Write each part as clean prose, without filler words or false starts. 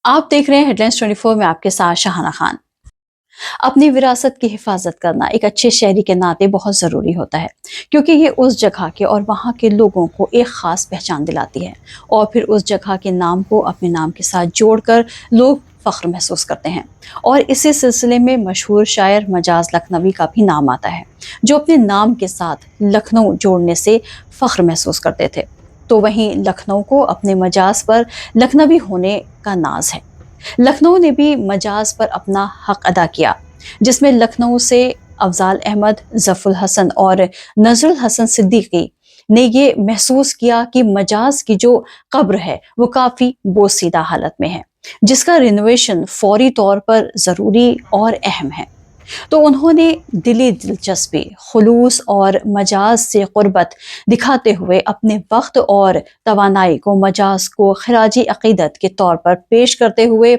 آپ دیکھ رہے ہیں ہیڈلائنز 24 میں آپ کے ساتھ شاہانہ خان۔ اپنی وراثت کی حفاظت کرنا ایک اچھے شہری کے ناطے بہت ضروری ہوتا ہے، کیونکہ یہ اس جگہ کے اور وہاں کے لوگوں کو ایک خاص پہچان دلاتی ہے، اور پھر اس جگہ کے نام کو اپنے نام کے ساتھ جوڑ کر لوگ فخر محسوس کرتے ہیں۔ اور اسی سلسلے میں مشہور شاعر مجاز لکھنوی کا بھی نام آتا ہے، جو اپنے نام کے ساتھ لکھنؤ جوڑنے سے فخر محسوس کرتے تھے۔ تو وہیں لکھنؤ کو اپنے مجاز پر لکھنوی ہونے کا ناز ہے۔ لکھنؤ نے بھی مجاز پر اپنا حق ادا کیا، جس میں لکھنؤ سے افضال احمد، ظفر الحسن اور نذر الحسن صدیقی نے یہ محسوس کیا کہ مجاز کی جو قبر ہے وہ کافی بوسیدہ حالت میں ہے، جس کا رینوویشن فوری طور پر ضروری اور اہم ہے۔ تو انہوں نے دلی دلچسپی، خلوص اور مجاز سے قربت دکھاتے ہوئے اپنے وقت اور توانائی کو مجاز کو خراج عقیدت کے طور پر پیش کرتے ہوئے،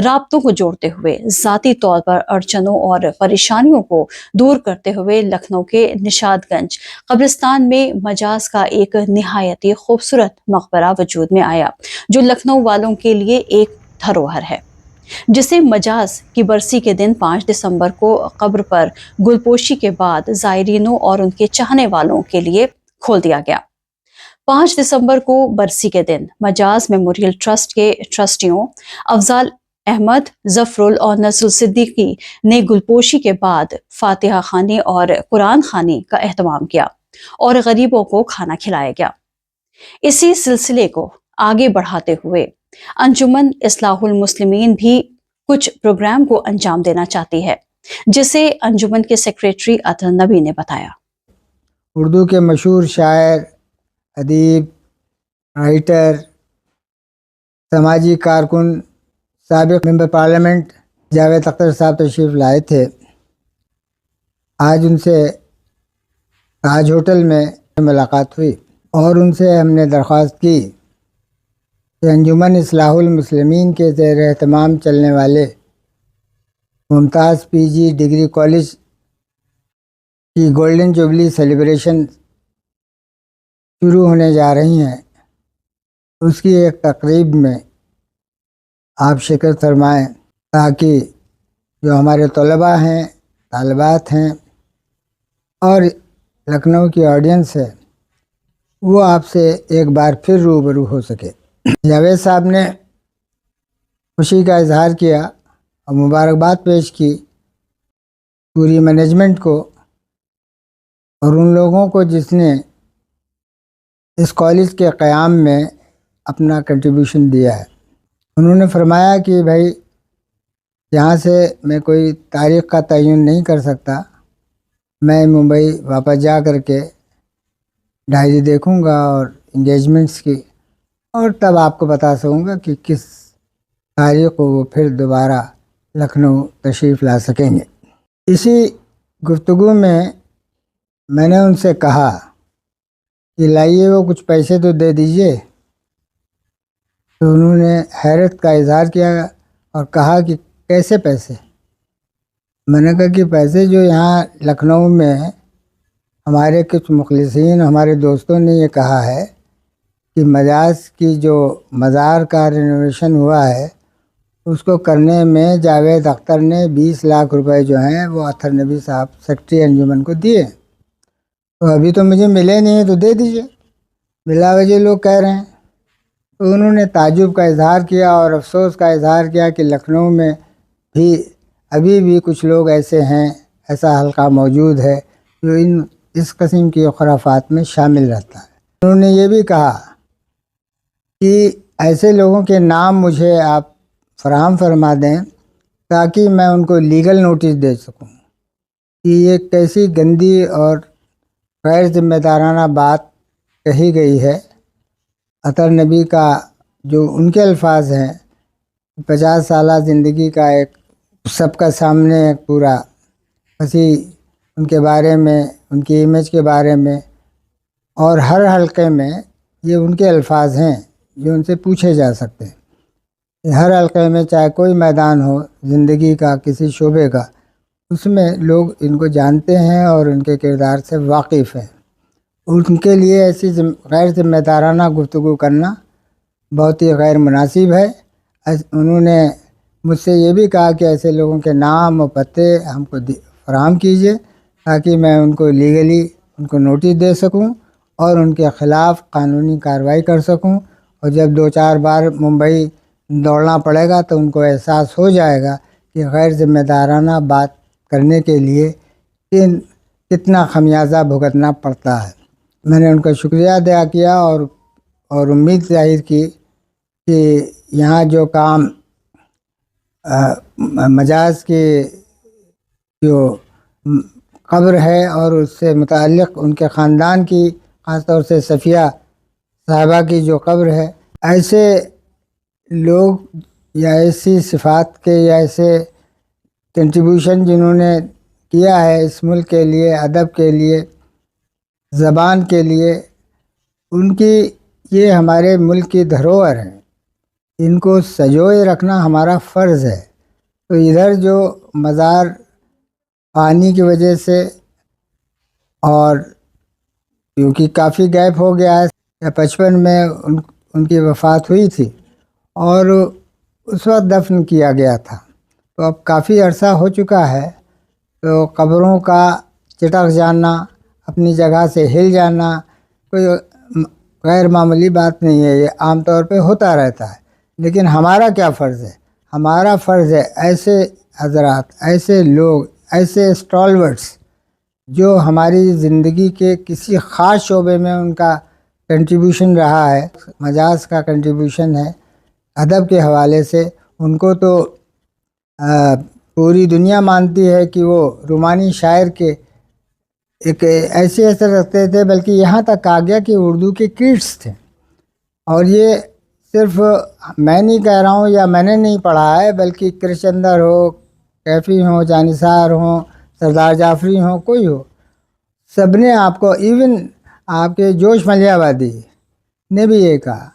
رابطوں کو جوڑتے ہوئے، ذاتی طور پر اڑچنوں اور پریشانیوں کو دور کرتے ہوئے لکھنؤ کے نشاد گنج قبرستان میں مجاز کا ایک نہایت ہی خوبصورت مقبرہ وجود میں آیا، جو لکھنؤ والوں کے لیے ایک دھروہر ہے، جسے مجاز کی برسی کے دن 5 دسمبر کو قبر پر گلپوشی کے بعد زائرینوں اور ان کے چاہنے والوں کے لیے کھول دیا گیا۔ 5 دسمبر کو برسی کے دن مجاز میموریل ٹرسٹ کے ٹرسٹیوں افضال احمد، ظفر اور نذر صدیقی نے گلپوشی کے بعد فاتحہ خوانی اور قرآن خوانی کا اہتمام کیا اور غریبوں کو کھانا کھلایا گیا۔ اسی سلسلے کو آگے بڑھاتے ہوئے انجمن اصلاح المسلمین بھی کچھ پروگرام کو انجام دینا چاہتی ہے، جسے انجمن کے سیکریٹری اطہر نبی نے بتایا۔ اردو کے مشہور شاعر، ادیب، رائٹر، سماجی کارکن، سابق ممبر پارلیمنٹ جاوید اختر صاحب تشریف لائے تھے۔ آج ان سے تاج ہوٹل میں ملاقات ہوئی اور ان سے ہم نے درخواست کی کہ انجمن اصلاح المسلمین کے زیر اہتمام چلنے والے ممتاز پی جی ڈگری کالج کی گولڈن جوبلی سیلیبریشن شروع ہونے جا رہی ہیں، اس کی ایک تقریب میں آپ شرکت فرمائیں، تاکہ جو ہمارے طلباء ہیں، طالبات ہیں اور لکھنؤ کی آڈینس ہے، وہ آپ سے ایک بار پھر روبرو ہو سکے۔ جاوید صاحب نے خوشی کا اظہار کیا اور مبارکباد پیش کی پوری مینجمنٹ کو اور ان لوگوں کو جس نے اس کالج کے قیام میں اپنا کنٹریبیوشن دیا ہے۔ انہوں نے فرمایا کہ بھائی، یہاں سے میں کوئی تاریخ کا تعین نہیں کر سکتا، میں ممبئی واپس جا کر کے ڈائری دیکھوں گا اور انگیجمنٹس کی، اور تب آپ کو بتا سکوں گا کہ کس تاریخ کو وہ پھر دوبارہ لکھنؤ تشریف لا سکیں گے۔ اسی گفتگو میں نے ان سے کہا کہ لائیے وہ کچھ پیسے تو دے دیجئے، تو انہوں نے حیرت کا اظہار کیا اور کہا کہ کیسے پیسے؟ میں نے کہا کہ پیسے جو یہاں لکھنؤ میں ہمارے کچھ مخلصین، ہمارے دوستوں نے یہ کہا ہے کہ مجاز کی جو مزار کا رینوویشن ہوا ہے، اس کو کرنے میں جاوید اختر نے 20 لاکھ روپے جو ہیں وہ اطہر نبی صاحب سیکرٹری انجمن کو دیے، تو ابھی تو مجھے ملے نہیں ہیں، تو دے دیجئے، بلا وجہ لوگ کہہ رہے ہیں۔ تو انہوں نے تعجب کا اظہار کیا اور افسوس کا اظہار کیا کہ لکھنؤ میں بھی ابھی بھی کچھ لوگ ایسے ہیں، ایسا حلقہ موجود ہے جو اس قسم کی خرافات میں شامل رہتا ہے۔ انہوں نے یہ بھی کہا کہ ایسے لوگوں کے نام مجھے آپ فراہم فرما دیں تاکہ میں ان کو لیگل نوٹس دے سکوں کہ یہ کیسی گندی اور غیر ذمہ دارانہ بات کہی گئی ہے۔ اطہر نبی کا جو ان کے الفاظ ہیں، 50 سالہ زندگی کا ایک سب کا سامنے ایک پورا وسیع ان کے بارے میں، ان کی امیج کے بارے میں، اور ہر حلقے میں یہ ان کے الفاظ ہیں جو ان سے پوچھے جا سکتے ہیں۔ ہر حلقے میں چاہے کوئی میدان ہو زندگی کا، کسی شعبے کا، اس میں لوگ ان کو جانتے ہیں اور ان کے کردار سے واقف ہیں۔ ان کے لیے ایسی غیر ذمہ دارانہ گفتگو کرنا بہت ہی غیر مناسب ہے۔ انہوں نے مجھ سے یہ بھی کہا کہ ایسے لوگوں کے نام و پتے ہم کو فراہم کیجیے تاکہ میں ان کو لیگلی ان کو نوٹس دے سکوں اور ان کے خلاف قانونی کارروائی کر سکوں، اور جب 2-4 بار ممبئی دوڑنا پڑے گا تو ان کو احساس ہو جائے گا کہ غیر ذمہ دارانہ بات کرنے کے لیے کتنا خمیازہ بھگتنا پڑتا ہے۔ میں نے ان کا شکریہ ادا کیا اور امید ظاہر کی کہ یہاں جو کام مجاز کی جو قبر ہے اور اس سے متعلق ان کے خاندان کی، خاص طور سے صفیہ صاحبہ کی جو قبر ہے، ایسے لوگ یا ایسی صفات کے یا ایسے کنٹریبیوشن جنہوں نے کیا ہے اس ملک کے لیے، ادب کے لیے، زبان کے لیے، ان کی یہ ہمارے ملک کی دھروہر ہیں، ان کو سجوئے رکھنا ہمارا فرض ہے۔ تو ادھر جو مزار پانی کی وجہ سے اور کیونکہ کافی گیپ ہو گیا ہے، 55 میں ان کی وفات ہوئی تھی اور اس وقت دفن کیا گیا تھا، تو اب کافی عرصہ ہو چکا ہے، تو قبروں کا چٹک جانا، اپنی جگہ سے ہل جانا کوئی غیر معمولی بات نہیں ہے، یہ عام طور پہ ہوتا رہتا ہے۔ لیکن ہمارا کیا فرض ہے؟ ہمارا فرض ہے ایسے حضرات، ایسے لوگ، ایسے اسٹالورٹس جو ہماری زندگی کے کسی خاص شعبے میں ان کا کنٹریبیوشن رہا ہے، مجاز کا کنٹریبیوشن ہے ادب کے حوالے سے، ان کو تو پوری دنیا مانتی ہے کہ وہ رومانی شاعر کے ایک ایسے اثر رکھتے تھے، بلکہ یہاں تک آ گیا کہ اردو کے کیٹس تھے۔ اور یہ صرف میں نہیں کہہ رہا ہوں یا میں نے نہیں پڑھا ہے، بلکہ کرشچندر ہو، کیفی ہوں، جانثار ہوں، سردار جعفری ہوں، کوئی ہو، سب نے آپ کو، ایون آپ کے جوش ملیح آبادی نے بھی یہ کہا،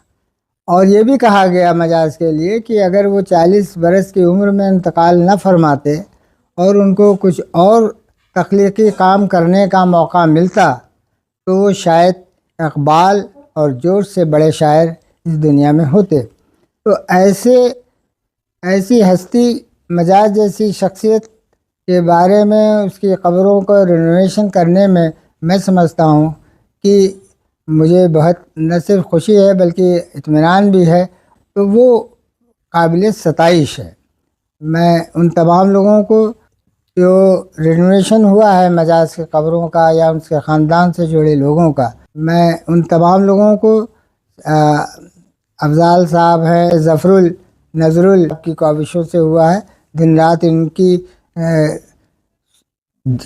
اور یہ بھی کہا گیا مجاز کے لیے کہ اگر وہ 40 برس کی عمر میں انتقال نہ فرماتے اور ان کو کچھ اور تخلیقی کام کرنے کا موقع ملتا تو وہ شاید اقبال اور جوش سے بڑے شاعر اس دنیا میں ہوتے۔ تو ایسی ہستی، مجاز جیسی شخصیت کے بارے میں، اس کی قبروں کو رینوویشن کرنے میں سمجھتا ہوں کہ مجھے بہت نہ صرف خوشی ہے بلکہ اطمینان بھی ہے، تو وہ قابل ستائش ہے۔ میں ان تمام لوگوں کو جو رینوویشن ہوا ہے مجاز کے قبروں کا یا ان کے خاندان سے جڑے لوگوں کا، میں ان تمام لوگوں کو، افضال صاحب ہیں، نظر کی کاوشوں سے ہوا ہے، دن رات ان کی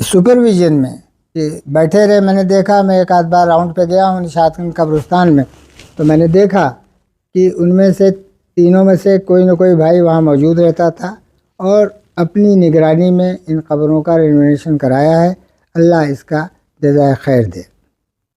سپرویژن میں کہ بیٹھے رہے۔ میں نے دیکھا، میں ایک آدھ بار راؤنڈ پہ گیا ہوں نشاط گنج قبرستان میں، تو میں نے دیکھا کہ ان میں سے تینوں میں سے کوئی نہ کوئی بھائی وہاں موجود رہتا تھا اور اپنی نگرانی میں ان قبروں کا رینوویشن کرایا ہے۔ اللہ اس کا جزائے خیر دے۔